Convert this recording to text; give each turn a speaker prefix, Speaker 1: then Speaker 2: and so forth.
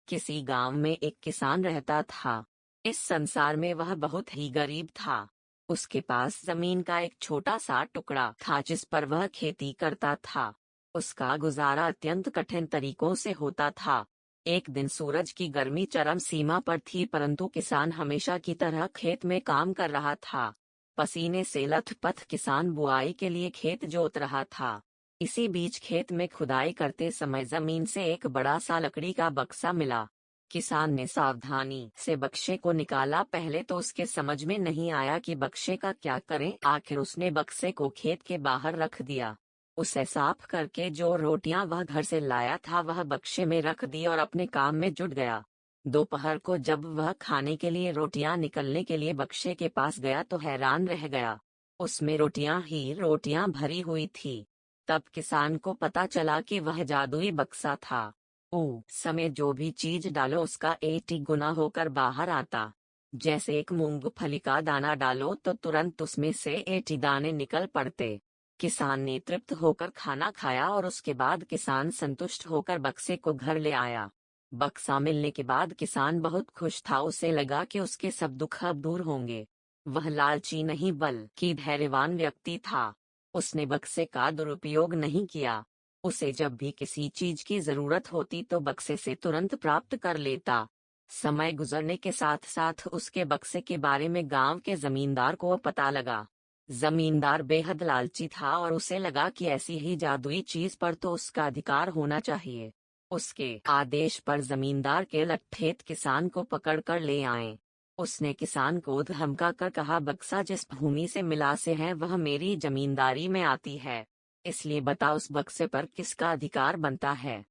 Speaker 1: किसी गांव में एक किसान रहता था। इस संसार में वह बहुत ही गरीब था। उसके पास जमीन का एक छोटा सा टुकड़ा था जिस पर वह खेती करता था। उसका गुजारा अत्यंत कठिन तरीकों से होता था। एक दिन सूरज की गर्मी चरम सीमा पर थी, परंतु किसान हमेशा की तरह खेत में काम कर रहा था। पसीने से लथपथ किसान बुआई के लिए खेत जोत रहा था। इसी बीच खेत में खुदाई करते समय जमीन से एक बड़ा सा लकड़ी का बक्सा मिला। किसान ने सावधानी से बक्से को निकाला। पहले तो उसके समझ में नहीं आया कि बक्से का क्या करें। आखिर उसने बक्से को खेत के बाहर रख दिया। उसे साफ करके जो रोटियां वह घर से लाया था वह बक्से में रख दी और अपने काम में जुट गया। दोपहर को जब वह खाने के लिए रोटियां निकलने के लिए बक्से के पास गया तो हैरान रह गया। उसमें रोटियां ही रोटियां भरी हुई थी। तब किसान को पता चला कि वह जादुई बक्सा था। समय जो भी चीज डालो उसका 80 गुना होकर बाहर आता। जैसे एक मूंगफली का दाना डालो तो तुरंत उसमें से 80 दाने निकल पड़ते। किसान ने तृप्त होकर खाना खाया और उसके बाद किसान संतुष्ट होकर बक्से को घर ले आया। बक्सा मिलने के बाद किसान बहुत खुश था। उसे लगा कि उसके सब दुख अब दूर होंगे। वह लालची नहीं बल्कि धैर्यवान व्यक्ति था। उसने बक्से का दुरुपयोग नहीं किया। उसे जब भी किसी चीज की जरूरत होती तो बक्से से तुरंत प्राप्त कर लेता। समय गुजरने के साथ साथ उसके बक्से के बारे में गांव के जमींदार को पता लगा। जमींदार बेहद लालची था और उसे लगा कि ऐसी ही जादुई चीज पर तो उसका अधिकार होना चाहिए। उसके आदेश पर जमींदार के लठेत किसान को पकड़कर ले आए। उसने किसान को धमका कर कहा, बक्सा जिस भूमि से मिला से है वह मेरी जमींदारी में आती है, इसलिए बता उस बक्से पर किसका अधिकार बनता है।